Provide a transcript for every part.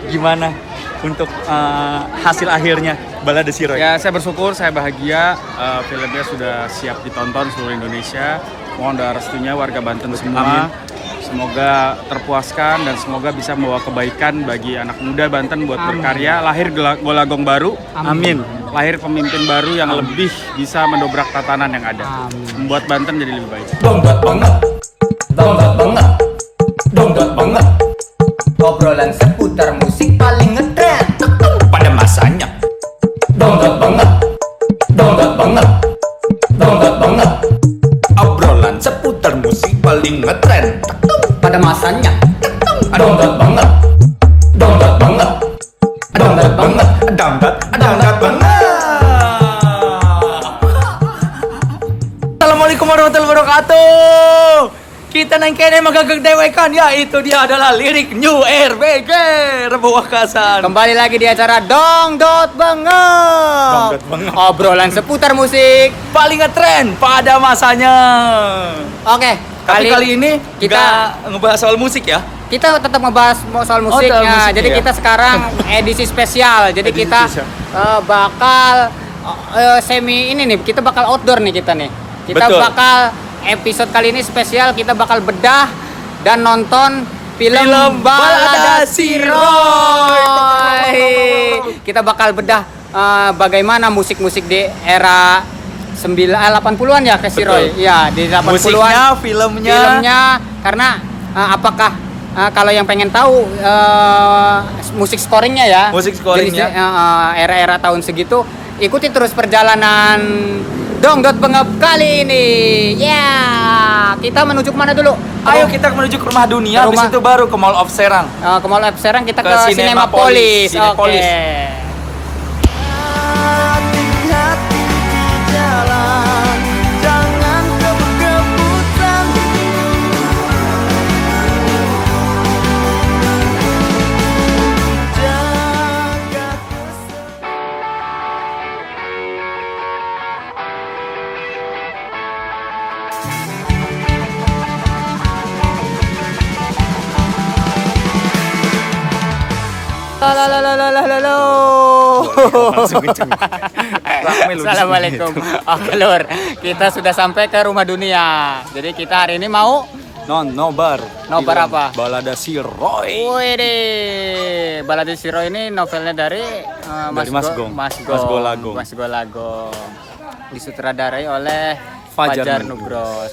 gimana untuk hasil akhirnya Balada Si Roy? Ya, saya bersyukur, saya bahagia. Filmnya sudah siap ditonton seluruh Indonesia. Mohon doa restunya warga Banten semua. Amin. Semoga terpuaskan dan semoga bisa membawa kebaikan bagi anak muda Banten buat berkarya. Lahir Golagong baru. Amin. Lahir pemimpin baru yang lebih bisa mendobrak tatanan yang ada. Membuat Banten jadi lebih baik. Dongdot banget, dongdot banget, dongdot banget. Obrolan seputar musik paling ngetren pada masanya. Dongdot banget, dongdot banget, dongdot banget. Obrolan seputar musik paling ngetren pada masanya. Dongdot banget, dongdot banget, dongdot banget, dongdot banget. Assalamualaikum warahmatullahi wabarakatuh. Kita nang kene magagag dewekan, ya itu dia adalah lirik New RBG Rebawa Kasan. Kembali lagi di acara Dongdot Banget. Dongdot Banget. Obrolan seputar musik. Paling ngetren pada masanya. Oke, Kali ini kita nggak ngebahas soal musik ya. kita tetap ngebahas soal soal musiknya. musik, Jadi ya. kita sekarang edisi spesial. Jadi Edisi kita spesial. bakal semi ini nih, kita bakal outdoor nih kita nih. Kita Betul. bakal episode kali ini spesial, kita bakal bedah dan nonton film Balada Si Roy. Kita bakal bedah bagaimana musik-musik di era 80-an ya ke Si Roy. Betul. Iya, di 80-an. Musiknya, filmnya. Karena apakah kalau yang pengen tahu musik scoringnya ya. Musik scoringnya. Jadi, era-era tahun segitu, ikuti terus perjalanan Dongdot Banget kali ini. Ya, kita menuju kemana dulu? Ayo kita menuju ke rumah dunia, Ke habis rumah- itu baru ke Mall of Serang. Ke Mall of Serang, kita Ke ke Cinemapolis. Cinemapolis. Oke. Hati-hati di jalan, jangan kebut-kebutan. Jaga Langsung kenceng. Ramai lu di sini. Assalamualaikum. Oke lur, kita sudah sampai ke rumah dunia. Jadi kita hari ini mau Nobar. Nobar Film apa? Balada Si Roy. Wih, Balada Si Roy ini novelnya dari Dari Mas Gong. Mas Golagong. Mas Golagong. Disutradarai oleh Fajar Fajar Nugros. Nugros.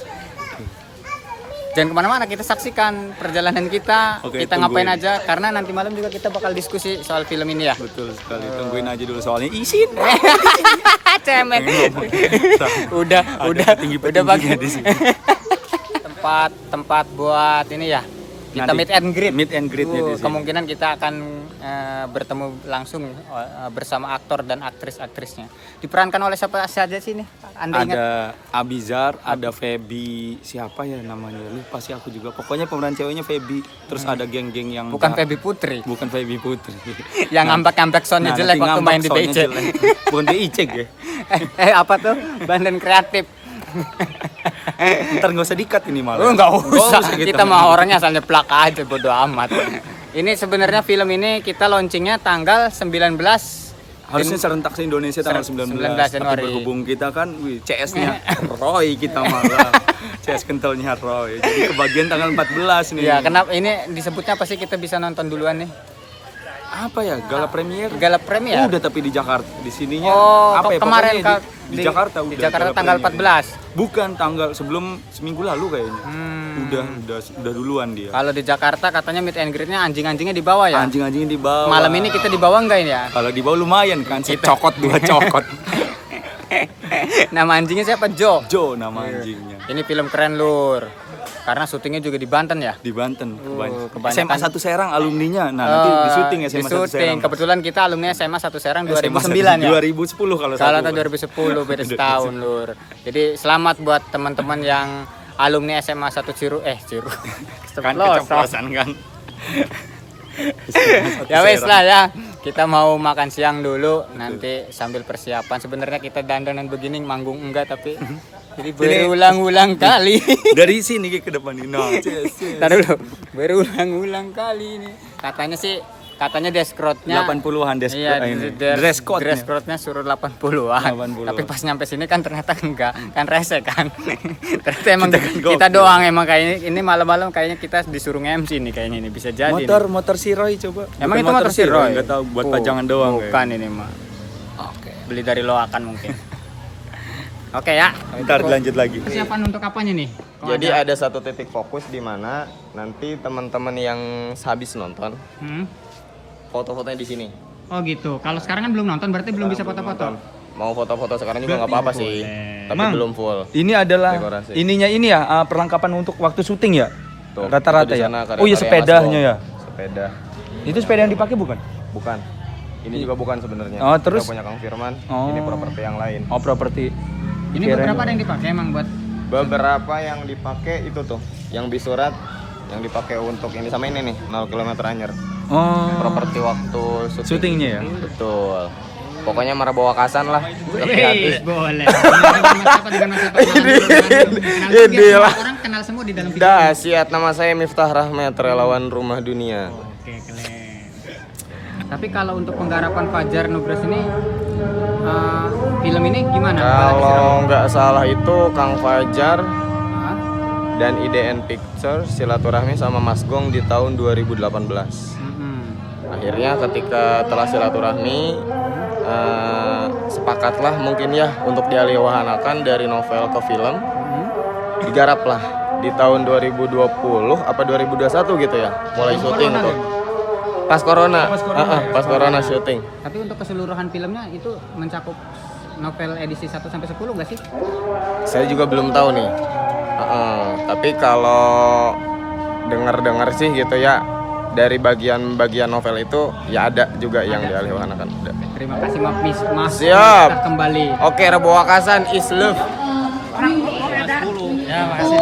Jangan kemana-mana, kita saksikan perjalanan kita. Oke, Kita tungguin. ngapain aja, karena nanti malam juga kita bakal diskusi soal film ini ya. Betul sekali. Tungguin aja dulu soalnya isin. Cemen. udah Petinggi-petingginya bagi di sini. tempat buat ini ya. Kita Nanti meet and greet. meet and greet-nya di sini. Kemungkinan kita akan bertemu langsung bersama aktor dan aktris-aktrisnya. Diperankan oleh siapa saja sih ini? Anda ingat? Ada Abizar, ada Feby, siapa ya namanya? Lupa sih aku juga. Pokoknya pemeran ceweknya Feby. Terus ada geng-geng yang Bukan Feby Putri. Bukan Feby Putri. Yang ngambek-ngambek soundnya Nah, jelek nanti waktu ngambek main di soundnya BC. jelek. Bukan di Icek ya. Apa tuh? Bandan kreatif. Ntar nggak usah dikat ini malah. Oh, nggak usah. gitu. Kita mah orangnya asalnya plak aja, bodo amat. Ini sebenarnya film ini kita launchingnya tanggal 19. Harusnya serentak se Indonesia tanggal 19, 19 tapi Januari. berhubung kita kan CS-nya Roy kita malah. CS kentalnya Roy. Jadi kebagian tanggal 14 nih. Ya, kenapa ini disebutnya apa sih kita bisa nonton duluan nih? Apa ya? Gala premier? Gala Premier. Udah tapi di Jakarta. Di sininya Oh, apa ya? kemarin Pokoknya di Jakarta di udah. Jakarta Gala tanggal Premier. 14. Bukan tanggal sebelum seminggu lalu kayaknya. Udah duluan dia. Kalau di Jakarta katanya meet and greet-nya anjing-anjingnya di bawah ya. Anjing-anjingnya di bawah. Malam ini kita di bawah enggak ini ya? Kalau di bawah lumayan kan, secokot dua cokot. Nama anjingnya siapa? Jo. Jo nama anjingnya. Ini film keren lur. Karena syutingnya juga di Banten ya. Di Banten kebanyakan. SMA 1 Serang alumninya. Nah, nanti di syuting SMA 1 Di-syuting. Serang. Kebetulan kita alumni SMA 1 Serang SMA 2009 ya. 2010 kalau Salah satu. tahun 2010 beda setahun lur. Jadi selamat buat teman-teman yang alumni SMA 1 Ciru. Kan keceplosan kan. Ya wes lah ya. Kita mau makan siang dulu nanti sambil persiapan. Sebenarnya kita dandanan begini manggung enggak tapi jadi berulang-ulang kali. Dari sini ke depan ini. No, Ntar dulu. Berulang-ulang kali ini. Katanya sih Katanya dress code-nya 80-an Iya, dress code-nya. dress code-nya suruh 80-an. 80-an. Tapi pas nyampe sini kan ternyata enggak, kan rese kan. Ternyata emang Kita kan kita gokil. doang emang kayaknya ini malam-malam kayaknya kita disuruh MC nih kayaknya ini bisa jadi. Motor si Roy coba. Emang Bukan itu motor si Roy? Enggak tahu buat pajangan doang. Bukan ini mah. Oke. Beli dari Loakan mungkin. Oke ya. Ntar lanjut lagi. Persiapan untuk apanya nih? Kalau Jadi ada satu titik fokus di mana nanti teman-teman yang habis nonton foto-fotonya di sini. Oh gitu. Kalau sekarang kan belum nonton berarti belum bisa foto-foto. Mau foto-foto sekarang juga nggak apa-apa sih, tapi Mang, belum full. Ini adalah Dekorasi. ininya ini ya perlengkapan untuk waktu syuting ya. Tuh, Rata-rata itu di ya. sana karya-karya Oh iya sepedanya Mas ya. Bong. Sepeda. Itu sepeda yang dipakai bukan? Bukan. Ini juga bukan sebenarnya. Oh, terus? Kita punya Kang Firman. Oh. Ini properti yang lain. Oh properti. Ini Kirain- beberapa ada yang dipakai emang buat Beberapa yang dipakai itu tuh, yang bisurat, yang dipakai untuk ini sama ini nih, 0 km anyer. Oh. Properti waktu Syutingnya ya. Betul. Pokoknya Marabawakasan lah. Hati-hati. boleh. Dengan Mas Apa, Ini lah. Orang kenal semua di dalam video. Dahsyat, nama saya Miftah Rahmat, relawan Rumah Dunia. Oke, keren. Tapi kalau untuk penggarapan Fajar Nugras ini film ini gimana? Kalau nggak salah itu Kang Fajar Hah? dan IDN Pictures silaturahmi sama Mas Gong di tahun 2018. Akhirnya ketika telah silaturahmi sepakatlah mungkin ya untuk dialihwahanakan dari novel ke film. Digaraplah di tahun 2020 apa 2021 gitu ya, mulai syuting tuh. Pas corona. Pas corona syuting. Tapi untuk keseluruhan filmnya itu mencakup novel edisi 1 sampai 10 nggak sih? Saya juga belum tahu nih. Tapi kalau dengar-dengar sih gitu ya, dari bagian-bagian novel itu ya ada juga yang dialihwahanakan. Ada. Terima kasih Mas. Siap. Kita kembali. Oke, Rebowakasan is love. Ya, makasih.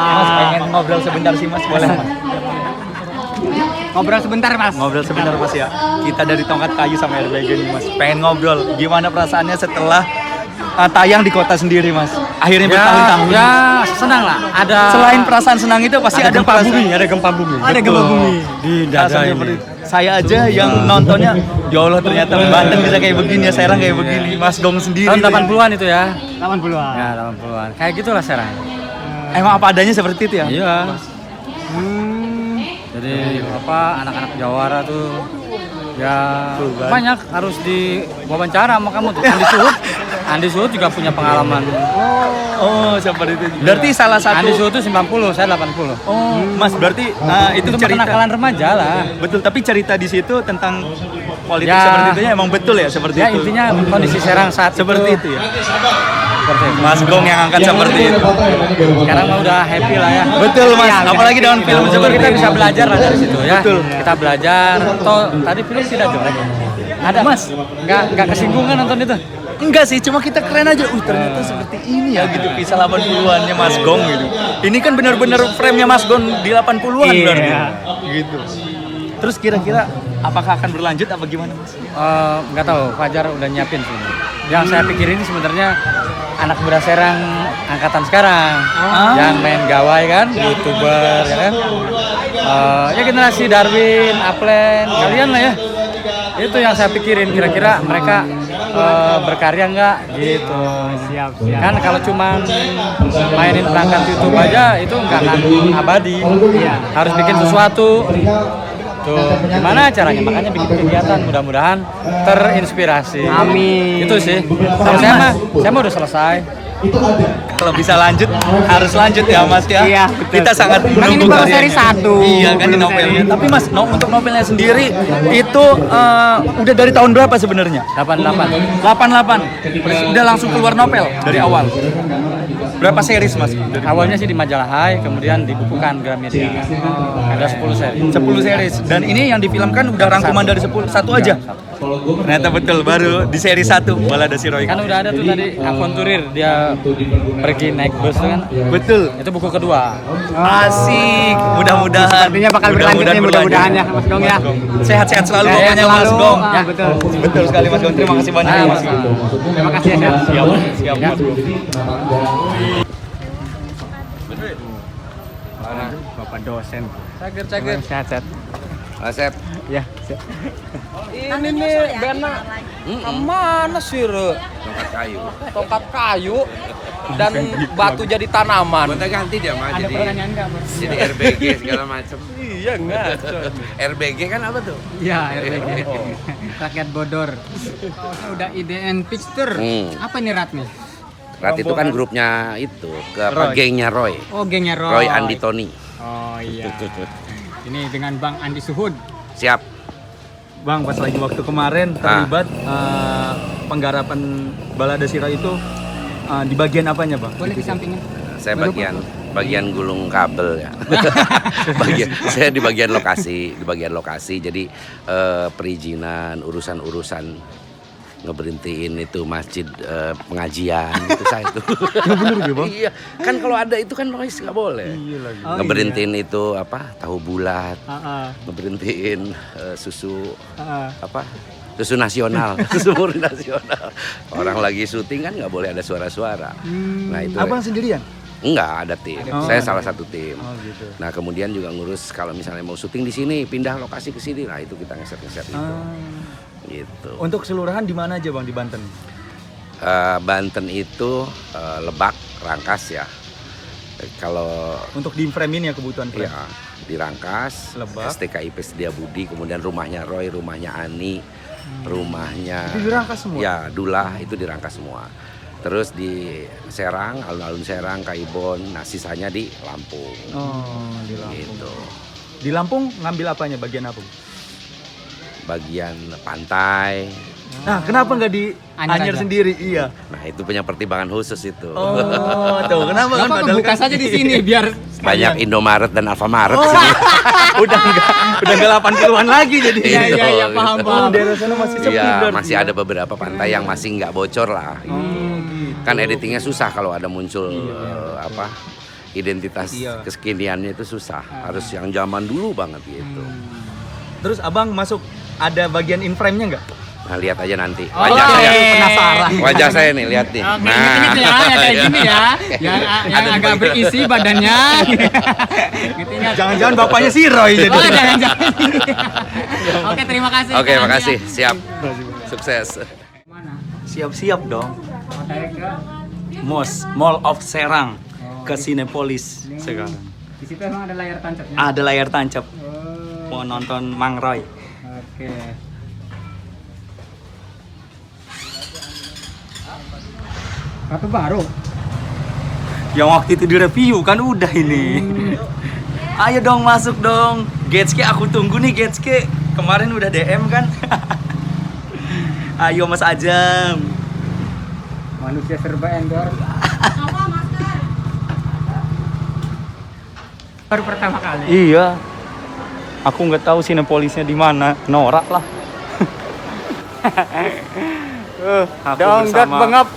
Mas pengen ngobrol sebentar sih Mas, boleh Mas? Ngobrol sebentar, Mas. Ngobrol sebentar Mas ya. Kita dari Tongkat Kayu sama RBG nih Mas. Pengen ngobrol gimana perasaannya setelah tayang di kota sendiri Mas. Akhirnya bertahun-tahun. Ya, senang lah. Ada Selain perasaan senang itu pasti ada gempa perasaan- bumi, ada gempa bumi. Ada gempa bumi di Rasanya seperti saya aja yang nontonnya, ya Allah ternyata Banten bisa kayak begini ya, Serang kayak begini, Mas Gong sendiri. Tahun tuh ya. 80-an itu ya. 80-an. Ya, 80-an. Kayak gitulah Serang. Emang apa adanya seperti itu ya? Iya. Jadi apa anak-anak Jawara tuh ya banyak harus diwawancara sama kamu tuh. Andi Suhut juga punya pengalaman. Oh, seperti itu. Berarti salah satu. Andi Suhut tuh 90, saya 80. Oh, Mas berarti itu Itu cerita. kenakalan remaja lah. Betul, tapi cerita di situ tentang politik Ya. seperti itu emang betul ya seperti Ya itu. intinya kondisi Serang saat seperti itu ya. Seperti itu. Mas Gong yang angkat seperti itu. Sekarang mah udah happy lah ya. Betul Mas, Iya, apalagi dengan film Betul, seperti kita itu. bisa belajar lah dari situ ya. Betul. Kita belajar. Toh tadi film tidak jelek. Ada Mas, nggak kesinggungan nonton itu. enggak sih, cuma kita keren aja. Ternyata seperti ini ya gitu kisah 80-annya Mas Gong gitu. Ini kan benar-benar frame-nya Mas Gong di 80-an Iya. berarti. Gitu. Terus kira-kira apakah akan berlanjut apa gimana Mas? Nggak tahu, Fajar udah nyiapin sih. Yang saya pikirin sebenarnya anak muda Serang angkatan sekarang yang main gawai kan, YouTuber ya kan. Ya generasi Darwin, Aplen, kalian lah ya. Itu yang saya pikirin kira-kira mereka berkarya nggak gitu. Siap. Kan kalau cuma mainin perangkat YouTube aja itu nggak akan abadi. Harus bikin sesuatu. Tuh, gimana caranya? Makanya bikin kegiatan, mudah-mudahan terinspirasi. Amin. Itu sih. Kalau saya mah udah selesai. Kalau bisa lanjut harus lanjut ya Mas ya. Iya, betul. Kita sangat Kan menunggu ini baru karyanya. seri 1. Iya kan di novelnya. Tapi Mas, untuk novelnya sendiri itu udah dari tahun berapa sebenarnya? 88. 88. Udah langsung keluar novel dari awal. Berapa series Mas? Awalnya sih di majalah Hai, kemudian dibukukan Gramedia. Ada 10 seri. 10 series. Dan ini yang difilmkan udah rangkuman dari 10 satu aja. Ternyata betul baru di seri 1 Balada si Roy. Kan udah ada tuh tadi Aventurir, dia pergi naik bus tuh kan. Betul. Itu buku kedua. Asik. Mudah-mudahan. Sepertinya bakal berlanjut nih, mudah-mudahan ya, Mas Gong ya. Sehat-sehat selalu Sehat pokoknya Mas selalu. Gong. Ya, betul. Betul sekali Mas Gong. Terima kasih banyak ya, Mas. Terima kasih ya. Siap, siap Mas Gong. Bapak dosen. Cager. Sehat-sehat. Asep. Ya. Ini nih Bena. Kemana sih, Re? Tongkat kayu. Tongkat kayu dan batu jadi tanaman. Gonta ganti dia mah Ada jadi pertanyaan nggak, Bos? jadi RBG segala macam. Iya enggak. RBG kan apa tuh? Ya, RBG. Rakyat Bodor. Kaosnya udah IDN Picture. Apa ini Rat nih? Rat itu kan grupnya itu, ke apa, gengnya Roy. Oh, gengnya Roy. Roy Andi Tony. Oh iya. Ini dengan Bang Andi Suhud. Siap. Bang, pas lagi waktu kemarin terlibat penggarapan Balada Siro itu di bagian apanya, Bang? Boleh disampingin. Saya bagian gulung kabel ya. Saya di bagian lokasi. Jadi perizinan, urusan ngeberhentiin itu masjid pengajian itu saya itu. Ya bener ya, Bang? Iya, kan kalau ada itu kan noise nggak boleh. Iya lagi. Ngeberhentiin itu apa? Tahu bulat. Heeh. Ngeberhentiin susu Heeh. apa? Susu nasional, susu murni nasional. Orang lagi syuting kan nggak boleh ada suara-suara. Nah itu. Abang sendirian? Enggak, ada tim. Saya salah satu tim. Oh gitu. Nah kemudian juga ngurus kalau misalnya mau syuting di sini, pindah lokasi ke sini. Nah itu kita ngeset itu. Gitu. Untuk keseluruhan di mana aja, Bang, di Banten? Banten itu Lebak, Rangkas ya. Kalau Untuk di frame ini ya kebutuhan frame. ya di Rangkas, Lebak. STKIP Setiabudi, kemudian rumahnya Roy, rumahnya Ani, rumahnya Itu di Rangkas semua? Ya, Dullah itu di Rangkas semua. Terus di Serang, alun-alun Serang, Kaibon, nah sisanya di Lampung. Oh, di Lampung. Gitu. Di Lampung ngambil apanya? Bagian apa? Bagian pantai. Nah, kenapa nggak di Anyer Anyer aja. sendiri? Iya. Nah, itu punya pertimbangan khusus itu. Oh, tuh kenapa kan Kenapa padahal buka kan- saja di sini biar Banyak Indomaret dan Alfamaret Oh. sini. udah nggak 80-an lagi jadi. Iya, iya, iya, paham, Oh, paham. daerah sana masih sepi Iya, berarti masih ya? ada beberapa pantai yang masih nggak bocor lah. gitu. Kan editingnya susah kalau ada muncul identitas Iya. kekiniannya itu susah. Harus yang zaman dulu banget gitu. Terus Abang masuk ada bagian in frame-nya nggak? Nah, lihat aja nanti. Oh, Wajah oke. saya. Penasaran. Wajah saya nih, lihat nih. Oke, inget-inget ya, yang kayak gini ya. Yang agak berisi badannya. Inget-inget. Jangan-jangan bapaknya si Roy jadi. Oh, jangan-jangan. Oke, terima kasih. Oke, Kak makasih. Andi, Siap. Sukses. ya. Mana? Siap-siap dong. Oh, direct ke Mall of Serang ke Cinepolis sekarang. di situ emang ada layar tancapnya. Ada layar tancap. Oh, Mau nonton Mang Roy. oke. Kartu baru. Yang waktu itu direview kan udah ini. Ayo dong masuk dong. Getske aku tunggu nih Getske. Kemarin udah DM kan. Ayo Mas Ajam. Manusia serba endor. Baru pertama kali. Iya. Aku nggak tahu Cinepolisnya di mana. Norak lah. Aku Donggot bersama- bengep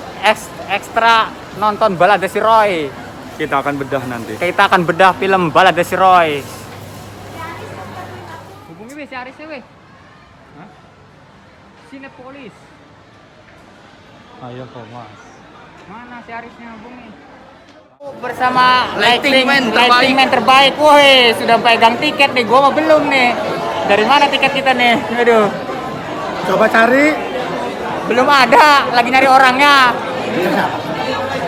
ekstra nonton Balada Si Roy. Kita akan bedah nanti. Kita akan bedah film Balada Si Roy. Hubungi weh si Arisnya weh. Hah? Cinepolis. Ayo kok Mas. Mana si Arisnya hubungi? Bersama Lighting man lighting man terbaik. Woi, sudah pegang tiket nih. Gua mah belum nih. Dari mana tiket kita nih? Aduh. Coba cari. Belum ada, lagi nyari orangnya.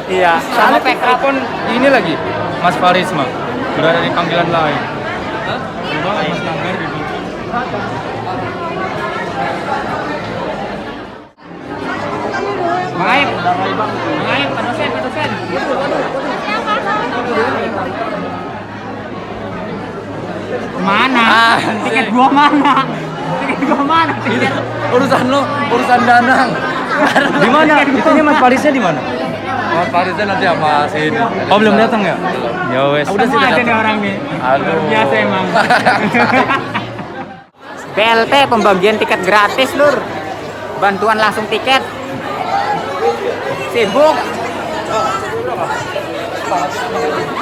Iya, sama Pekrap. Telepon ini lagi, Mas Farisma berada di panggilan lain. Mas Nanggar gitu. Baik, baik, Pak dosen, Pak dosen. Mana? Tiket gua mana? Tiket gua mana? Tiket. Urusan lo, urusan Danang. Di mana? Itunya Mas Farisnya di mana? Mas Farisnya nanti apa sih? Oh belum datang ya? Ya wes. Udah sih aja nih orang nih. Luar biasa emang. BLT pembagian tiket gratis, Lur. Bantuan langsung tiket. Sibuk.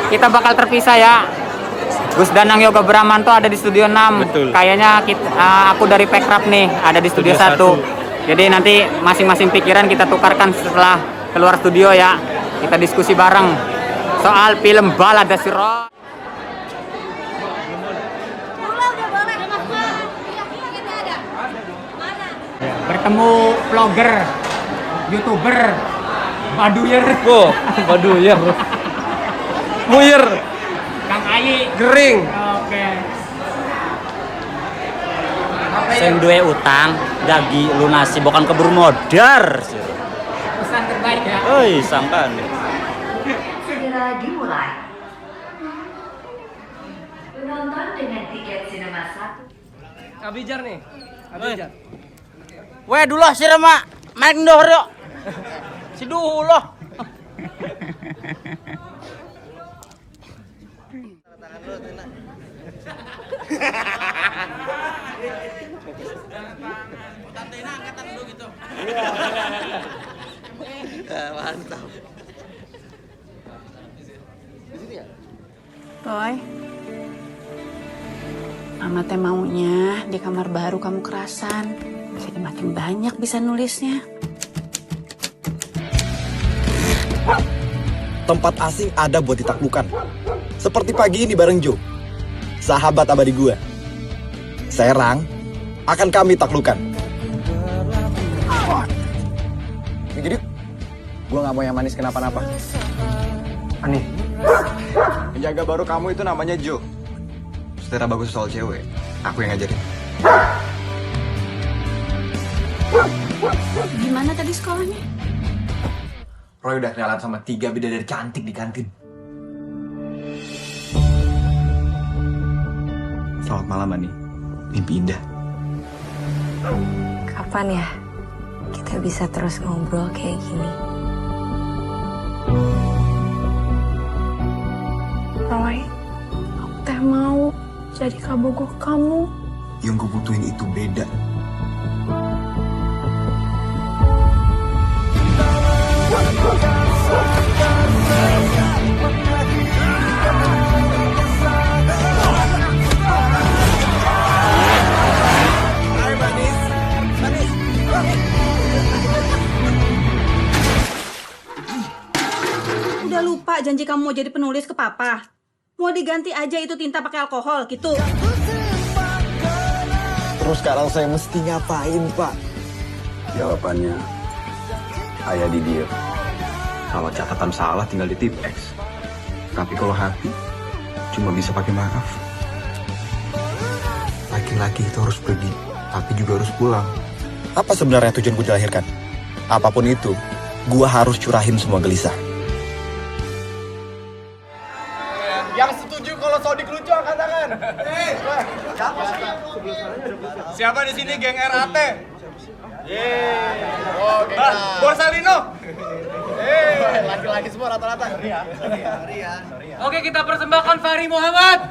Kita bakal terpisah ya. Gus Danang Yoga Bramanto ada di Studio 6. Betul. Kayaknya aku dari Pekrap nih ada di Studio 1. Jadi nanti masing-masing pikiran kita tukarkan setelah keluar studio ya. Kita diskusi bareng soal film Balada Si Roy. Bertemu vlogger, YouTuber, Baduyer. Oh, Baduyer. Muyer. Kang Ayi. Gering. Oke. Sing duwe utang jagi lunasi bukan keburu modar. Pesan terbaik ya. Oi, sampean. Segera dimulai. Penonton dengan tiket sinema 1. Abijar nih. Abijar. Weh dulu si Rama, main ndohor yuk. Si dulu. Mantap. Roy, Mama teh maunya di kamar baru kamu kerasan. Jadi makin banyak bisa nulisnya. Tempat asing ada buat ditaklukkan. Seperti pagi ini bareng Joe, sahabat abadi gue. Serang akan kami taklukkan. Jadi, gue gak mau yang manis kenapa-napa. Aneh. Penjaga baru kamu itu namanya Joe. Saudara bagus soal cewek. Aku yang ngajarin. Gimana tadi sekolahnya? Roy udah kenalan sama 3 bidadari cantik di kantin. Selamat malam, Ani. Mimpi indah. Kapan ya kita bisa terus ngobrol kayak gini? Roy, aku teh mau jadi kabogoh kamu. Yang gue butuhin itu beda. Udah lupa janji kamu mau jadi penulis ke papa. Mau diganti aja itu tinta pakai alkohol gitu. Terus sekarang saya mesti ngapain, Pak? Jawabannya ayah di dia. Kalau catatan salah tinggal di tip X. Tapi kalau hati cuma bisa pakai maaf. Laki-laki itu harus pergi, tapi juga harus pulang. Apa sebenarnya tujuan gue dilahirkan? Apapun itu, gue harus curahin semua gelisah. Yang setuju kalau Sodik lucu angkat tangan. Siapa di sini geng RAT? Oh, Borsalino. Laki-laki semua rata-rata. Oke, kita persembahkan Fahri Muhammad.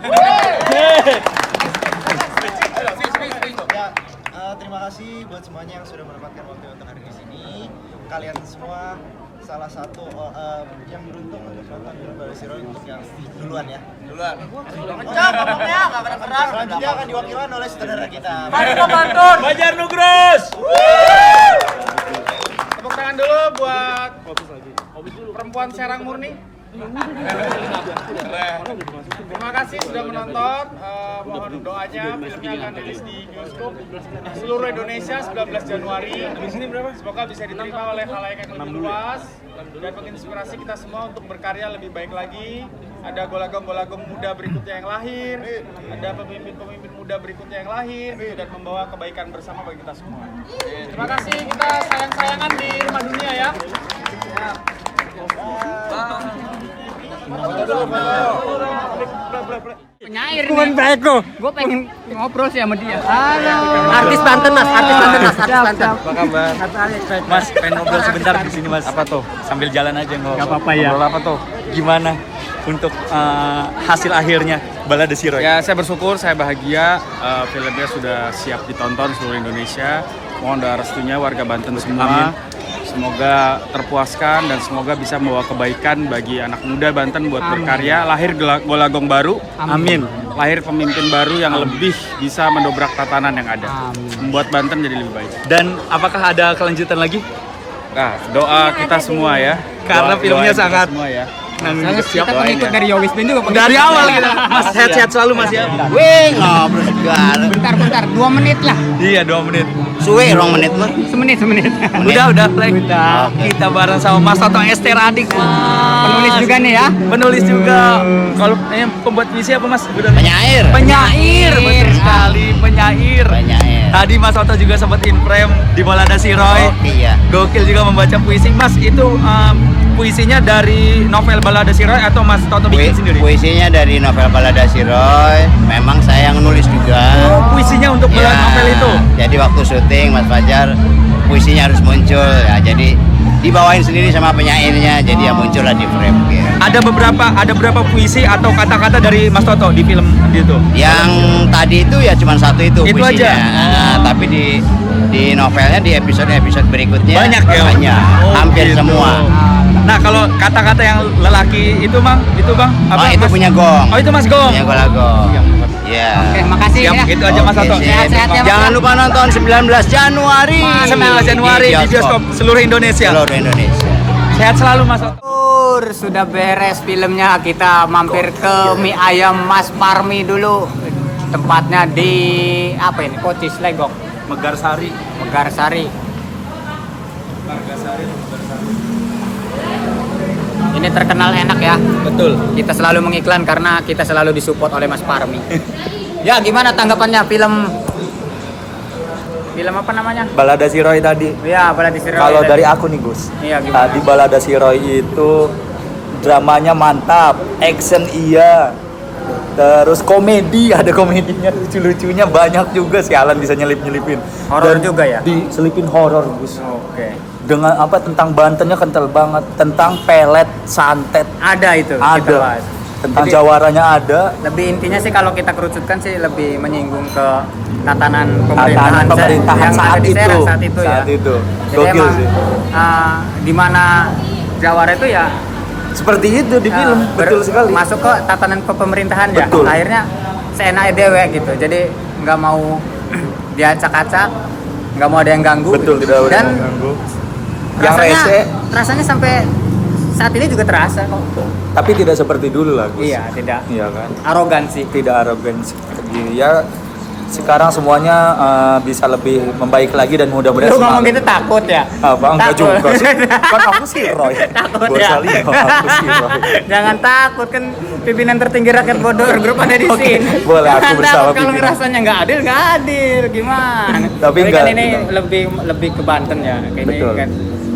Terima kasih buat semuanya yang sudah mendapatkan waktu untuk hadir di sini. Kalian semua salah satu yang beruntung untuk nonton film Balada Roy untuk yang duluan ya. Duluan. Kencang ngomongnya, nggak kedengeran. Selanjutnya akan diwakilkan oleh saudara kita. Mari Pemantun. Bajar Nugros. Tepuk tangan dulu buat perempuan Serang Murni. Terima kasih sudah menonton. Mohon doanya, filmnya akan rilis di bioskop seluruh Indonesia 19 Januari. Semoga bisa diterima oleh khalayak yang lebih luas dan menginspirasi kita semua untuk berkarya lebih baik lagi. Ada golagong-golagong muda berikutnya yang lahir, ada pemimpin-pemimpin muda berikutnya yang lahir dan membawa kebaikan bersama bagi kita semua. Terima kasih, kita sayang-sayangan di rumah dunia ya. Penyair nih. Gue pengen ngobrol sih sama dia. Halo. Artis Banten mas, artis Banten. Apa kabar? Mas, pengen ngobrol sebentar di sini mas. Apa tuh? Sambil jalan aja ngobrol. Gak apa-apa ya. Ngobrol apa tuh? Gimana untuk hasil akhirnya Balada Si Roy? Ya, saya bersyukur, saya bahagia. Filmnya sudah siap ditonton seluruh Indonesia. Mohon doa restunya warga Banten semua. Amin. Semoga terpuaskan dan semoga bisa membawa kebaikan bagi anak muda Banten buat berkarya. Lahir golagong baru. Amin. Lahir pemimpin baru yang lebih bisa mendobrak tatanan yang ada. Membuat Banten jadi lebih baik. Dan apakah ada kelanjutan lagi? Nah, doa kita semua ya. Karena filmnya kita sangat semua ya. Kita pengikut dari Yowis Band juga. Dari awal kita. Mas sehat-sehat selalu mas ya. Wih, ngobrol segala. Bentar, 2 menit lah. Iya 2 menit. Suwe 2 menit mah. Semenit. Udah play. Kita bareng sama Mas Toto Ester Adik, Mas. Penulis juga nih ya. Penulis juga. Kalau pembuat puisi apa, Mas? Penyair. Betul sekali, penyair. Tadi Mas Toto juga sempat in-frame di Balada Si Roy. Iya. Gokil juga membaca puisi. Mas, itu puisinya dari novel Balada Si Roy atau Mas Toto bikin sendiri? Puisinya dari novel Balada Si Roy. Memang saya yang nulis juga. Puisinya untuk novel itu? Jadi waktu syuting Mas Fajar, puisinya harus muncul ya. Jadi dibawain sendiri sama penyairnya. Jadi ya muncullah di frame. Gitu. Ada berapa puisi atau kata-kata dari Mas Toto di film itu? Yang tadi itu ya cuma satu itu puisinya. Aja. Tapi di novelnya di episode berikutnya banyak ya? Banyak. Hampir gitu. semua. Nah, kalau kata-kata yang lelaki itu Bang, apa? Itu Mas? punya Gong. Oh, itu Mas Gong. Punya Gong. Ya. Oke, makasih ya. Itu aja Mas Toto. Sehat-sehat ya, Mas. Jangan lupa nonton 19 Januari. 19 Januari di bioskop seluruh Indonesia. Sehat selalu Mas Toto. Sudah beres filmnya, kita mampir ke mie ayam Mas Parmi dulu. Tempatnya di apa ini? Kocis Legok. Megarsari. Ini terkenal enak ya. Betul. Kita selalu mengiklan karena kita selalu disupport oleh Mas Parmi. Ya, gimana tanggapannya film apa namanya? Balada Si Roy tadi. Iya, Balada Si Roy. Kalau dari aku nih Gus. Iya, gimana? Tadi Balada Si Roy itu dramanya mantap, action iya. Terus komedi, ada komedinya, lucu-lucunya banyak juga sih. Alan bisa nyelip-nyelipin. Horor juga ya? Diselipin horor Gus. Oke. Dengan apa, tentang Bantennya kental banget, tentang pelet, santet. Ada itu. Ada. Kita bahas. Tentang Jadi, jawarannya ada. Lebih intinya sih kalau kita kerucutkan sih lebih menyinggung ke tatanan Tatanan pemerintahan yang saat ada di itu. Serang saat itu ya. Saat itu. Jadi Gokil emang sih. Di mana Jawara itu ya seperti itu di film, betul sekali. Masuk ke tatanan kepemerintahan ya. Betul. Akhirnya seenaknya dewe gitu. Jadi nggak mau diacak-acak, nggak mau ada yang ganggu. Betul, gitu. tidak ada Dan yang ganggu. Yang rese. Rasanya sampai saat ini juga terasa kok. Tapi tidak seperti dulu lah Gus. Iya, tidak. Iya kan? Arogansi. Tidak arogansi. Ya sekarang semuanya bisa lebih membaik lagi dan mudah-mudahan. Lu ngomong gitu takut ya? Apa? Enggak Takut. juga sih. Kan aku sih Roy. Takut Bos ya? Salih, aku sih Roy. Jangan takut, kan pimpinan tertinggi rakyat Bodor grup ada di Oke, sini. boleh, aku Jangan bersama takut kalau pimpinan. ngerasanya nggak adil gimana? Tapi kan enggak, ini enggak. lebih ke Banten ya, kayaknya Betul. kan.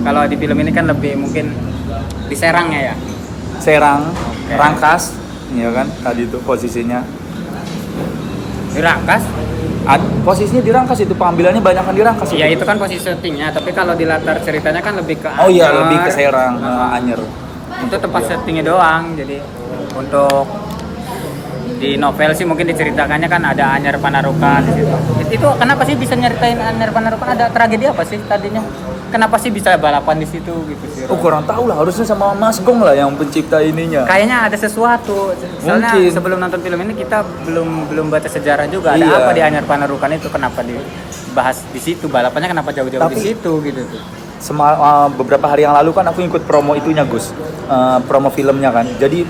Kalau di film ini kan lebih mungkin di Serangnya ya. Serang, Rangkas, iya kan? Tadi itu posisinya. Di Rangkas? Posisinya di Rangkas itu, pengambilannya banyak kan di Rangkas. Iya, itu kan posisi syutingnya, tapi kalau di latar ceritanya kan lebih ke Oh iya, Anyer. lebih ke Serang, Anyer. Itu tempat syutingnya doang. Jadi untuk di novel sih mungkin diceritakannya kan ada Anyer Panarukan di situ. Itu kenapa sih bisa nyeritain Anyer Panarukan? Ada tragedi apa sih tadinya? Kenapa sih bisa balapan di situ gitu sih? Oh, kurang tahu lah, harusnya sama Mas Gong lah yang pencipta ininya. Kayaknya ada sesuatu. Soalnya Mungkin. sebelum nonton film ini kita belum baca sejarah juga. Ada Iya. apa di Anyer Panarukan itu? Kenapa dibahas di situ? Balapannya kenapa jauh-jauh di situ gitu tuh? Beberapa hari yang lalu kan aku ikut promo itunya Gus, promo filmnya kan. Jadi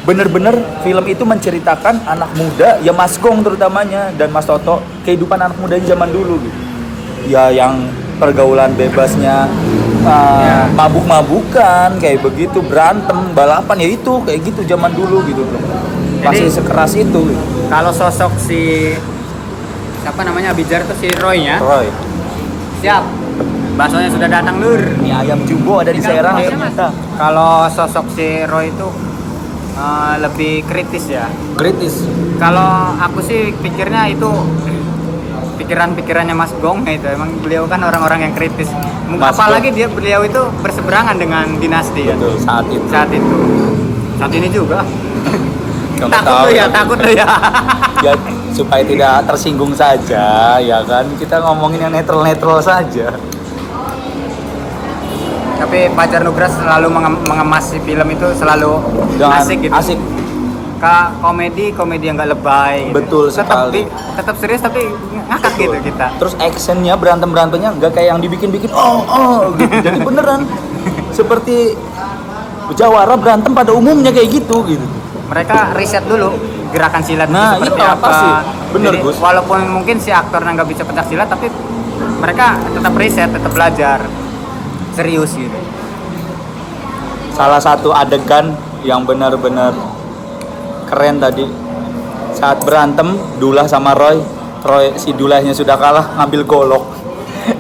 bener-bener film itu menceritakan anak muda, ya Mas Gong terutamanya dan Mas Toto, kehidupan anak muda zaman dulu gitu. Ya yang pergaulan bebasnya, mabuk-mabukan kayak begitu, berantem, balapan, ya itu kayak gitu zaman dulu gitu loh. Masih Jadi, sekeras itu. Gitu. Kalau sosok si siapa namanya Abijar tuh si Roy-nya. Roy. Siap. Baksonya sudah datang, Lur. Mie ayam jumbo ada di Serang, ayo minta. Kalau sosok si Roy itu lebih kritis ya. Kritis. Kalau aku sih pikirnya itu pikiran-pikirannya Mas Gong itu, emang beliau kan orang-orang yang kritis. Mas Apalagi beliau itu berseberangan dengan dinasti ya. Betul, saat itu. Saat ini juga. Kamu takut tahu tuh ya, takut tuh ya. Ya supaya tidak tersinggung saja, ya kan. Kita ngomongin yang netral-netral saja. Tapi Fajar Nugras selalu mengemas si film itu selalu Jangan asik gitu. asik. Komedi yang nggak lebay gitu. Betul sekali. Tetap serius tapi ngakak gitu kita. Terus actionnya, berantemnya nggak kayak yang dibikin-bikin gitu. Jadi beneran seperti Jawara berantem pada umumnya kayak gitu. Mereka riset dulu gerakan silat itu Nah, seperti iya, apa pasti. Bener, Jadi, Gus. walaupun mungkin si aktornya nggak bisa pencak silat tapi mereka tetap riset, tetap belajar serius gitu. Salah satu adegan yang benar-benar keren tadi saat berantem Dullah sama Roy si Dullahnya sudah kalah ngambil golok.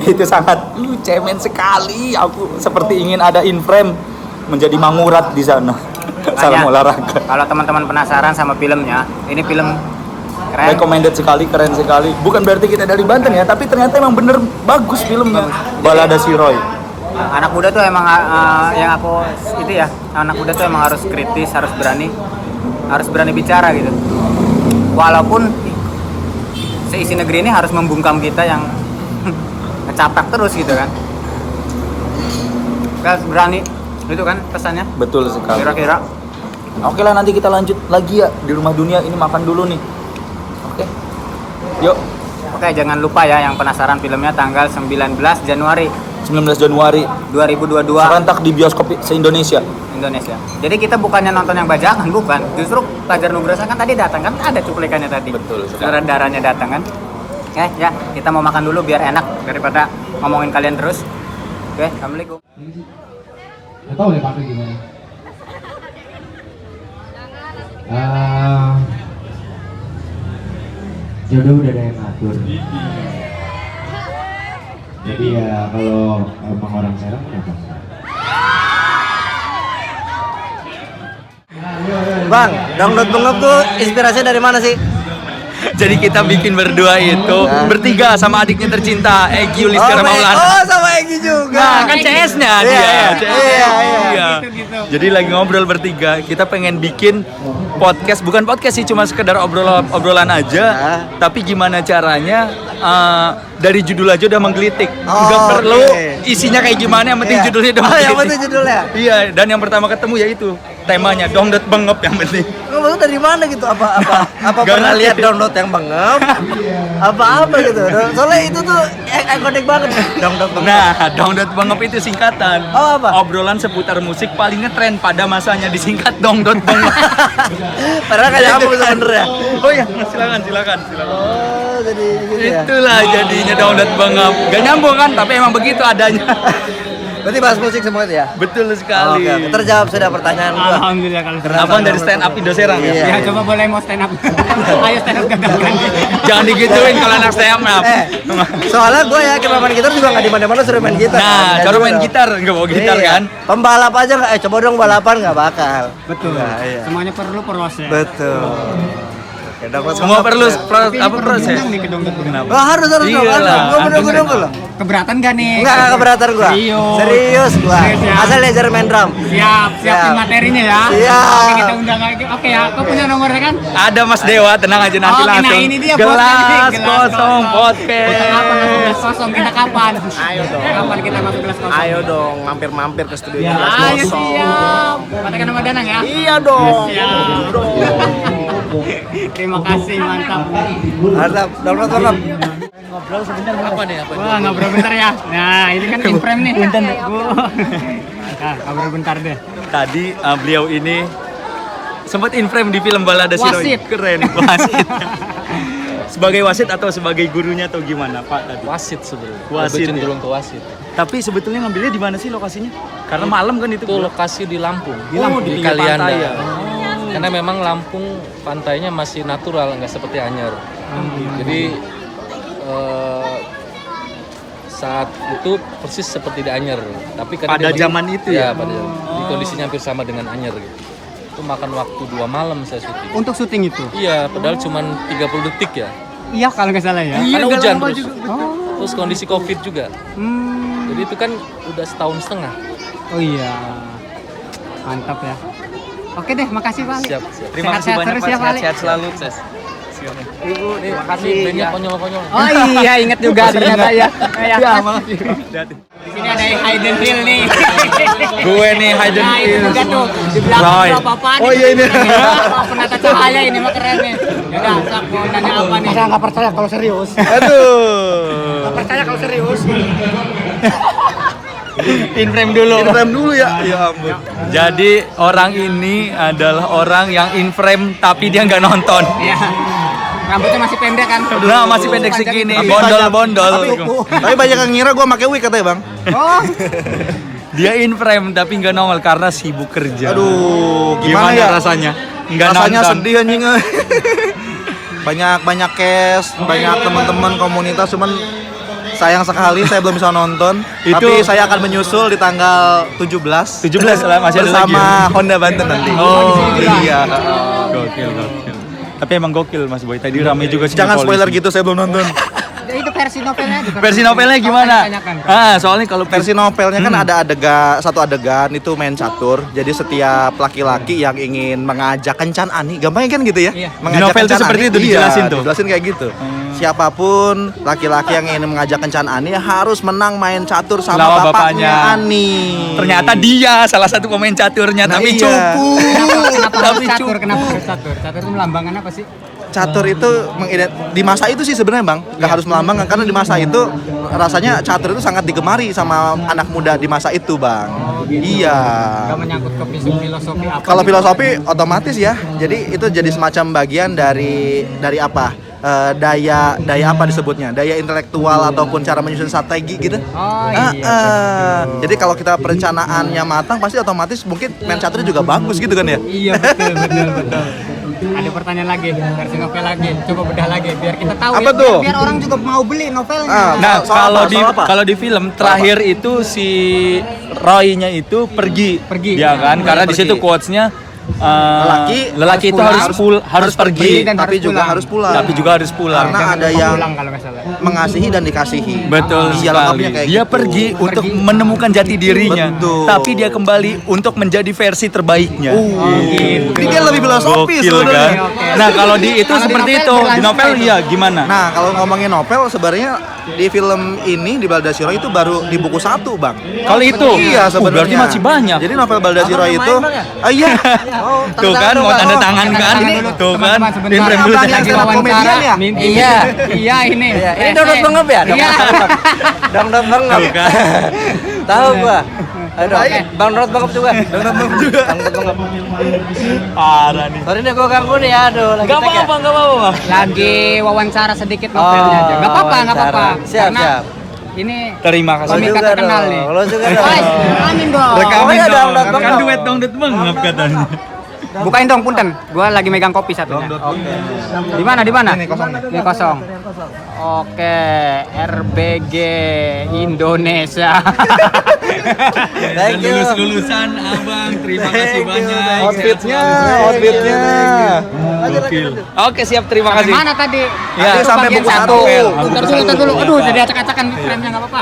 Itu sangat cemen sekali. Aku seperti ingin ada in frame menjadi mangurat di sana. Salam olahraga. Kalau teman-teman penasaran sama filmnya, ini film keren. Recommended sekali, keren sekali. Bukan berarti kita dari Banten ya, tapi ternyata emang bener bagus filmnya. Balada si Roy. Anak muda tuh emang yang aku itu ya, anak muda tuh emang harus kritis, harus berani bicara gitu. Walaupun seisi negeri ini harus membungkam kita yang ngecapak terus gitu kan. Kita harus berani, itu kan pesannya. Betul sekali. Kira-kira. Oke lah, nanti kita lanjut lagi ya di Rumah Dunia. Ini makan dulu nih. Oke. Yuk. Oke, jangan lupa ya yang penasaran filmnya tanggal 19 Januari 2022 serentak di bioskop se-Indonesia. Jadi kita bukannya nonton yang bajakan, bukan. Justru Fajar Nugraha kan tadi datang kan, ada cuplikannya tadi. Betul. Sutradaranya datang kan. Oke, ya, kita mau makan dulu biar enak daripada ngomongin kalian terus. Oke, assalamualaikum. Nggak tahu deh Pak gimana. Jodoh udah ada yang ngatur. Jadi ya kalau emang orang Serang kenapa? Bang, Dangdut Bengep tuh inspirasinya dari mana sih? Jadi kita bikin berdua itu bertiga sama adiknya tercinta Egy Uliskara Maulana. Oh, sama Egy juga. Nah, kan CS-nya dia. Iya. Jadi lagi ngobrol bertiga, kita pengen bikin podcast, bukan podcast sih, cuma sekedar obrolan aja. Tapi gimana caranya dari judul aja udah menggelitik. Nggak perlu isinya kayak gimana, yang penting judulnya udah menggelitik. Yang penting judulnya. Iya, dan yang pertama ketemu yaitu temanya Dangdut Bengep yang penting. Lu dari mana gitu? Apa pernah lihat download yang bengep? Apa gitu? Soalnya itu tuh ikonik banget. Dangdut Bengep. Nah, Dangdut Bengep itu singkatan. Oh, apa? Obrolan seputar musik paling ngetren pada masanya, disingkat Dangdut Bengep. Padahal kayak nyambung sebenarnya. Oh iya, silakan. Oh, jadi gitu ya. Itulah jadinya Dangdut Bengep. Gak nyambung kan, tapi emang begitu adanya. Berarti bahas musik semua itu ya? Betul sekali. Oke. Terjawab sudah pertanyaan gua. Alhamdulillah kalau Abang dari stand up Indoserang ya? Ya, coba boleh mau stand up. Ayo stand up gadakan. Jangan digituin kalau anak stand up. Soalnya gue ya main gitar juga nggak di mana-mana suruh main gitar. Nah, cara main gitar nggak bawa gitar kan? Pembalap aja nggak? Coba dong balapan nggak bakal. Betul. Nah, iya. Semuanya perlu proses. Betul. Semua perlu proses. Kenapa? Oh, harus dong. Gue bener. Keberatan gak nih? Enggak keberatan gua. Serius gua. Asal diajar main drum. Siap materinya ya. Siap. Oke, kita undang lagi. Oke ya, kau punya nomornya kan? Ada Mas Dewa, tenang aja nanti langsung. Nah ini dia Gelas Kosong Podcast. Kapan masuk Gelas Kosong? Kita kapan? Ayo dong. Kapan kita masuk Gelas Kosong? Ayo dong, mampir ke studio Gelas Ayo Kosong. siap. Katakan nama Danang ya. Iya dong. Siap. Terima kasih, mantap. Mantap, download. Ngobrol sebentar apa nih? Wah, ngobrol bentar ya. Nah, ini kan in frame nih. Bentar. Nah, ngobrol bentar deh. Tadi beliau ini sempat in frame di film Balada si Roy. Wasit. Keren, wasit. Sebagai wasit atau sebagai gurunya atau gimana Pak tadi? Wasit sebenarnya. Wasit. Cenderung ke wasit. Tapi sebetulnya ngambilnya di mana sih lokasinya? Karena malam kan itu. Itu lokasi di Lampung. Di Kalianda. pantai ya. Karena memang Lampung pantainya masih natural, nggak seperti Anyer. Jadi saat itu persis seperti di Anyer. Tapi pada zaman itu ya? Pada di kondisinya hampir sama dengan Anyer gitu. Itu makan waktu 2 malam saya syuting. Untuk syuting itu? Iya, padahal cuma 30 detik ya. Iya kalau nggak salah ya. Karena hujan terus. Oh. Terus kondisi Covid juga. Jadi itu kan udah 1,5 tahun. Oh iya. Mantap ya. Oke deh, makasih Pak. Siap. Terima kasih banyak Pak. Sehat selalu, Ses. Ibu, terima kasih. Bandnya konyol-konyol. Oh iya, ingat juga ternyata ya. Ya, makasih. Di sini ada Hayden Hill nih. Gue nih Hayden Nah, itu Hill. juga tuh di belakang tuh apa-apaan. Oh iya ini. Penata cahaya ini mah keren nih. Yaudah, Sak, mau nanya apa nih? Masa nggak percaya kalau serius? Aduh. Nggak percaya kalau serius? In frame dulu ya. Ya ampun. Jadi orang ini adalah orang yang in frame tapi dia nggak nonton. Iya. Rambutnya masih pendek kan? Nah, masih pendek segini. Tapi Bondol-bondol. Tapi banyak yang ngira gue pakai wig katanya bang. Oh. Dia in frame tapi nggak nongol karena sibuk kerja. Aduh, gimana Gimana ya? rasanya? Nggak Rasanya nonton. sedih anjing. banyak cash, banyak teman-teman komunitas, cuman sayang sekali saya belum bisa nonton. Tapi saya akan menyusul di tanggal 17 lah, masih ada lagi. bersama Honda Banten nanti. Oh, iya. Gokil. Tapi emang gokil Mas Boy. Tadi ramai juga sih. Jangan spoiler gitu, saya belum nonton. Itu versi novelnya juga. Versi novelnya gimana? Soalnya kalau Versi novelnya kan ada satu adegan itu main catur. Jadi setiap laki-laki yang ingin mengajak kencan Ani, gampangnya kan gitu ya. Di Mengajak novel tuh kencan seperti Ani, itu dijelasin tuh. Dijelasin kayak gitu. Siapapun laki-laki yang ingin mengajak kencan Ani harus menang main catur sama Lawan bapaknya bapaknya. Ani. Ternyata dia salah satu pemain caturnya, Nah, tapi iya. cupu. Kenapa harus Tapi catur? Kenapa harus catur? Catur itu melambangkan apa sih? Catur itu di masa itu sih sebenarnya bang, nggak harus melambangkan karena di masa itu rasanya catur itu sangat digemari sama anak muda di masa itu bang. Iya. Gak menyangkut ke filosofi apa? Kalau filosofi otomatis ya, jadi itu jadi semacam bagian dari apa? Daya apa disebutnya? Daya intelektual ataupun cara menyusun strategi gitu. Oh iya. Jadi kalau kita perencanaannya matang, pasti otomatis mungkin main catur juga bagus gitu kan ya? Iya betul. Ada pertanyaan lagi, versi novel lagi. Coba bedah lagi biar kita tahu. Apa ya, tuh? Biar orang juga mau beli novelnya. Nah, soal apa? kalau di film terakhir itu si Roy-nya itu pergi. Ya kan? Karena di situ quotes-nya lelaki itu harus pergi tapi juga harus pulang. Karena ada yang mengasihi dan dikasihi. Betul Iya, sekali. lengkapnya kayak Dia gitu. pergi untuk menemukan jati dirinya. Betul. Tapi dia kembali untuk menjadi versi terbaiknya. Gitu. Jadi dia lebih filosofis Gokil, sebenarnya. kan? Nah, kalau di itu seperti itu. Di novel iya gimana? Nah, kalau ngomongin novel sebenarnya di film ini di Baldasiro itu baru di buku 1, Bang. Kalau itu? Iya, sebenarnya. Berarti masih banyak. Jadi novel Baldasiro itu iya. Tuh kan, mau tanda tangan kan? Tuh kan. Sebentar. Imprem dulu Abang yang tadi. stand up komedian ya? Iya ini. Ini download bengep ya? Iya. Download bengep. Tuh kan. Tahu gua. Aduh, download bengep juga. Download bengep. Parah nih. Sorry nih gua ganggu nih, aduh. Lagi Gak tag ya? apa-apa. Lagi wawancara sedikit novelnya aja. Gak apa-apa. Siap. Ini Terima kasih. komika terkenal nih. Lo juga dong. Amin dong. Rekamin iya, dong. download Kan bengep. duet dongdut bengep katanya. Bukain dong, punten. Gua lagi megang kopi satunya. Oke. Di mana? Ini kosong. Ini kosong. Oke, RBG Indonesia. Thank you. Lulusan Abang, terima kasih banyak. Outfitnya. Gokil. Oke, siap, terima kasih. Mana tadi? Ya, Itu sampai bagian buku satu. 1. Bentar dulu. Aduh, jadi acak-acakan di frame-nya enggak apa-apa.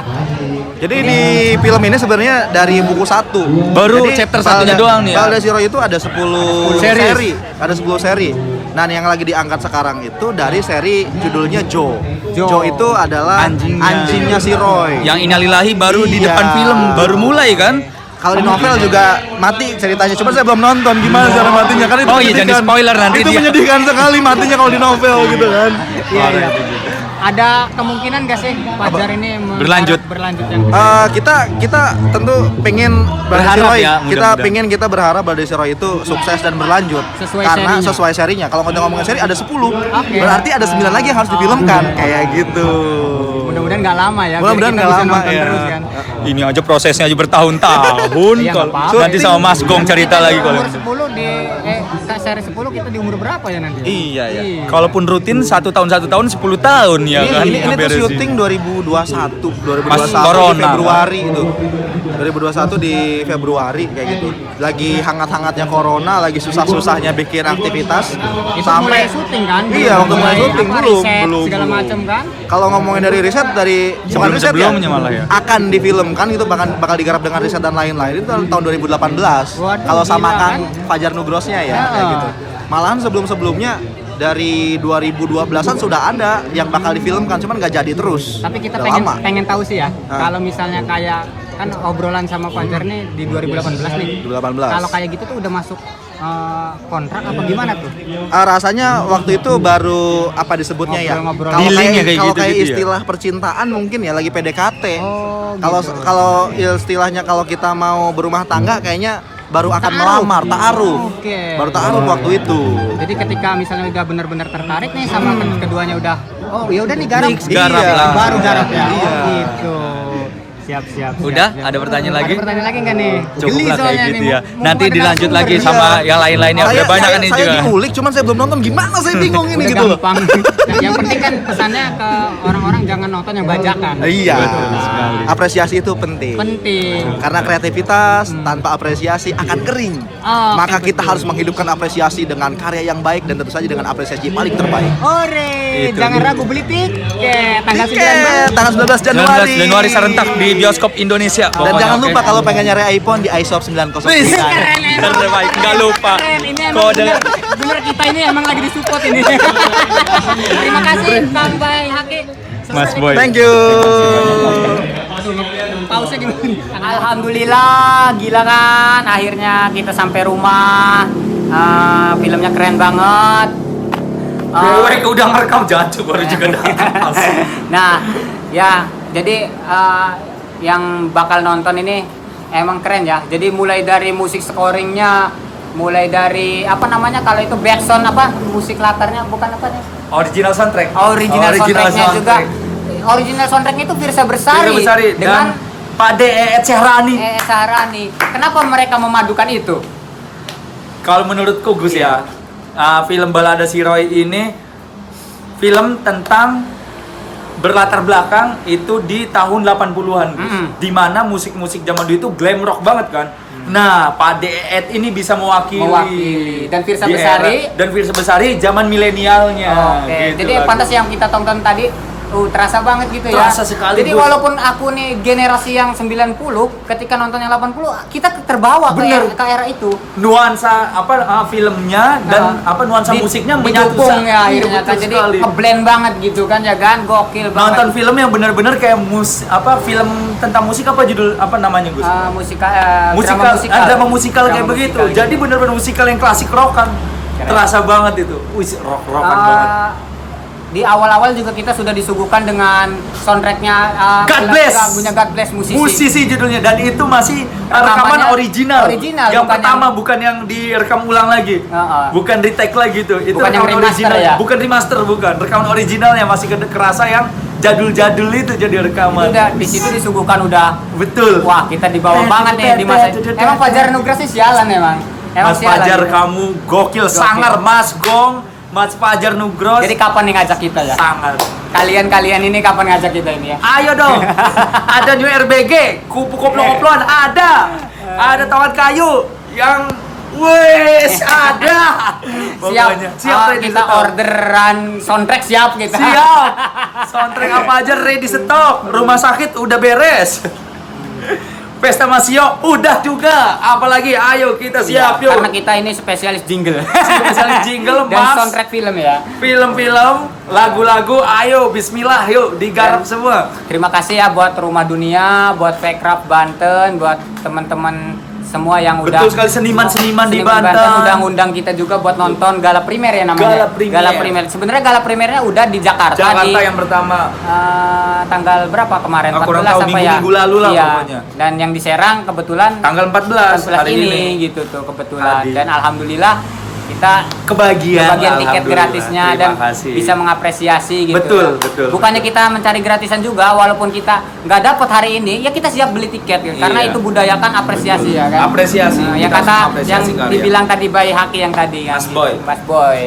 Jadi di film ini sebenarnya dari buku 1. Baru chapter satunya doang nih ya? Baldasiro itu ada 10 seri. Ada 10 seri. Nah, yang lagi diangkat sekarang itu dari seri judulnya Joe. Joe itu adalah anjingnya si Roy. Yang Innalillahi baru di Iya. depan film, baru mulai kan? Kalau di novel juga mati ceritanya, cuma saya belum nonton gimana cara matinya kan itu. Oh iya, jangan menyedihkan. spoiler nanti Itu dia. menyedihkan sekali matinya kalau di novel gitu kan. Iya. Ada kemungkinan gak sih Fajar ini Berlanjut yang Kita tentu pengen Berharap Baldasiro ya, mudah-mudahan. kita berharap Baldasiro itu sukses dan berlanjut karena sesuai serinya. Kalau kita ngomongin seri ada 10. Berarti ada 9 lagi yang harus difilmkan kayak gitu. Mudah-mudahan nggak lama ya. Mudah-mudahan biar nggak kita bisa lama nonton ya. terus kan. Ini aja prosesnya aja bertahun-tahun. Iya, Kalau nggak apa-apa. nanti sama Mas Gong cerita lagi kalau. Umur 10 di seri 10 kita di umur berapa ya nanti? Iya ya. Kalaupun rutin 1 tahun 10 tahun ya kan. Ini tuh ngeberesin. syuting 2021 Pas di corona. Februari itu. 2021 di Februari kayak gitu. Lagi hangat-hangatnya corona, lagi susah-susahnya bikin aktivitas Itu mulai syuting kan? Iya, waktu mulai syuting apa, belum, riset, belum. segala macam kan? Kalau ngomongin dari riset bukan riset ya, Sebelumnya malah ya. akan difilmkan itu bakal digarap dengan riset dan lain-lain itu tahun 2018. Waduh, Kalau sama gila, Kang Fajar Nugrosnya ya kayak gitu. Malahan sebelumnya dari 2012-an sudah ada yang bakal difilmkan, cuman nggak jadi terus. Tapi kita Udah pengen tahu sih ya, Ah. kalau misalnya kayak kan obrolan sama Fajar nih di 2018 nih. 2018. Kalau kayak gitu tuh udah masuk kontrak apa gimana tuh? Rasanya waktu itu baru apa disebutnya ya? Ngobrol-ngobrol. Kalau Dealing ya kayak, kayak kalau gitu kayak gitu ya? istilah percintaan mungkin ya lagi PDKT. Oh, Kalau gitu. kalau istilahnya kalau kita mau berumah tangga kayaknya baru akan melamar, ta'aruf. Oke. Baru ta'aruf waktu itu. Jadi ketika misalnya udah benar-benar tertarik nih sama keduanya udah, oh ya udah nih garap. Garap lah. Baru garap ya. Iya. Oh gitu. Siap. Udah, ada pertanyaan lagi? Ada pertanyaan lagi nggak nih? Cukup Geli lah kayak soalnya gitu nih, ya. mumpung Nanti ada dilanjut narasumber. lagi sama yang lain-lainnya. Udah banyak kan ini Saya juga. diulik, cuman saya belum nonton. Gimana saya bingung ini Udah gitu loh. gampang. Nah, yang penting kan pesannya ke orang-orang jangan nonton yang bajakan. Iya. Betul sekali. Apresiasi itu penting. Penting. Karena kreativitas tanpa apresiasi akan kering. Oh, Maka oke, kita harus menghidupkan apresiasi dengan karya yang baik dan tentu saja dengan apresiasi yang paling terbaik. Ore, Itu jangan dia. ragu beli tiket tanggal 19. Tiket tanggal 19 Januari. 19 Januari serentak di bioskop Indonesia. Dan Pokoknya, jangan oke. lupa kalau pengen nyari iPhone di iShop 909. Terbaik, nggak lupa. Keren, ini emang Kode. bener kita ini emang lagi disupport ini. Terima kasih Kang Bay Haki. Mas Boy. Thank you. Pause gimana? Alhamdulillah, gila kan. Akhirnya kita sampai rumah. Filmnya keren banget. Gue udah ngerekam jancu baru juga datang. Nah, ya, jadi yang bakal nonton ini emang keren ya. Jadi mulai dari musik scoringnya, mulai dari apa namanya kalau itu backsound apa musik latarnya bukan apa nih? Original soundtrack. Original soundtracknya juga. Original soundtracknya itu Firsa Bersari. Firsa Bersari dengan dan Pade Syahrani. Syahrani. Kenapa mereka memadukan itu? Kalau menurutku Gus ya, film Balada Si Roy ini film tentang berlatar belakang itu di tahun 80-an Gus. Di mana musik-musik zaman dulu itu glam rock banget kan. Nah, Pak Deet ini bisa mewakili. Dan Firsa di Bersari. era- dan Firsa Bersari zaman milenialnya. Oke, gitu jadi lah, pantas Gus. yang kita tonton tadi terasa banget gitu ya. Terasa sekali, Jadi Gus. walaupun aku nih generasi yang 90, ketika nonton yang 80, kita terbawa Bener. ke era itu. Nuansa filmnya dan musiknya musiknya menyatu didukung ya Iya, akhirnya kan. betul Jadi sekali. ngeblend banget gitu kan ya kan, gokil banget. Nonton film yang benar-benar kayak film tentang musik apa judul apa namanya Gus? drama drama musikal kayak Drama begitu. musikal. Jadi benar-benar musikal yang klasik rock kan. Terasa banget itu. Wih, rock-rockan banget. Di awal-awal juga kita sudah disuguhkan dengan soundtracknya God Bless. lagunya God Bless musisi. Musisi judulnya dan itu masih rekaman Rekamannya original. original, Yang bukan pertama bukan yang direkam ulang lagi. Bukan retake lagi tuh. Itu Bukan yang rekaman remaster original. ya? Bukan remaster, bukan. Rekaman originalnya masih kerasa yang jadul-jadul itu jadi rekaman. Udah di situ disuguhkan udah. Betul. Wah, kita dibawa banget nih di masa. Emang Fajar Nugra sih sialan emang. Mas sialan Fajar gitu. kamu gokil, sangar Mas Gong, Mas Fajar Nugros. Jadi kapan nih ngajak kita ya? Sangat. Kalian ini kapan ngajak kita ini ya? Ayo dong. Ada New RBG, kupu koplo-koploan ada. Ada Taman Kayu yang wes ada. Pokoknya, Siap, ready kita stock. orderan soundtrack siap kita. Siap. Soundtrack apa aja ready stok. Rumah sakit udah beres. Pesta Masio udah juga. Apalagi ayo kita siap yuk. Karena kita ini spesialis jingle. Spesialis jingle dan Mas. soundtrack film ya. Film-film, lagu-lagu, ayo bismillah yuk digarap semua. Terima kasih ya buat Rumah Dunia, buat Pecraft Banten, buat teman-teman semua yang udah Betul sekali seniman-seniman di Banten. udah ngundang kita juga buat nonton Gala Primer ya namanya. Gala Primer. Sebenarnya Gala Primernya udah di Jakarta, Jakarta di yang pertama. tanggal berapa kemarin? Aku 14 kurang tahu, apa ya? minggu-minggu lalu lah Iya. pokoknya. Dan yang di Serang kebetulan Tanggal 14 hari ini gitu tuh kebetulan. Dan alhamdulillah kita kebagian tiket gratisnya dan bisa mengapresiasi gitu. Betul, ya. betul. Bukannya kita mencari gratisan juga, walaupun kita nggak dapat hari ini, ya kita siap beli tiket gitu. Karena Iya. itu budayakan apresiasi ya kan. Apresiasi. Yang Kita kata harus apresiasi yang karya. dibilang tadi Bay Haki yang tadi kan. Mas Boy. Mas Boy.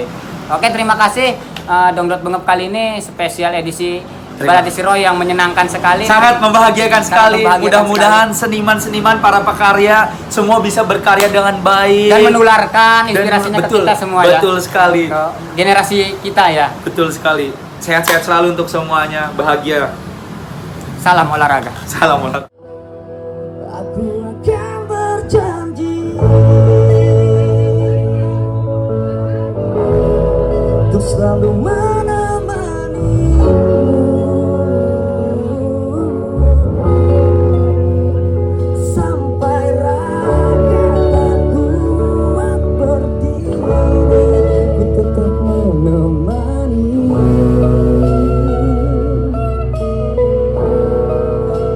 Oke, terima kasih. Dongdot Bengep kali ini spesial edisi Balada Si Roy yang menyenangkan sekali. Sangat membahagiakan sekali. membahagiakan Mudah-mudahan seniman-seniman, para pekarya semua bisa berkarya dengan baik dan menularkan inspirasinya ke kita semua ya. Betul sekali. Ke generasi kita ya. Betul sekali. Sehat-sehat selalu untuk semuanya. Bahagia. Salam olahraga. Salam olahraga. Aku akan berjanji untuk selalu sampai raga tak kuat berdiri, ku tetap menemani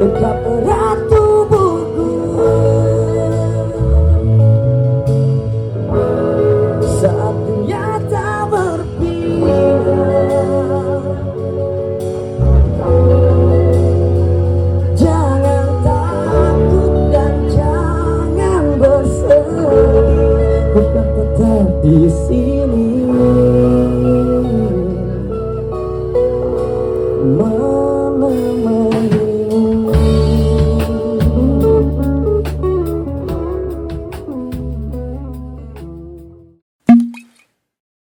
dekat erat tubuhku. di sini.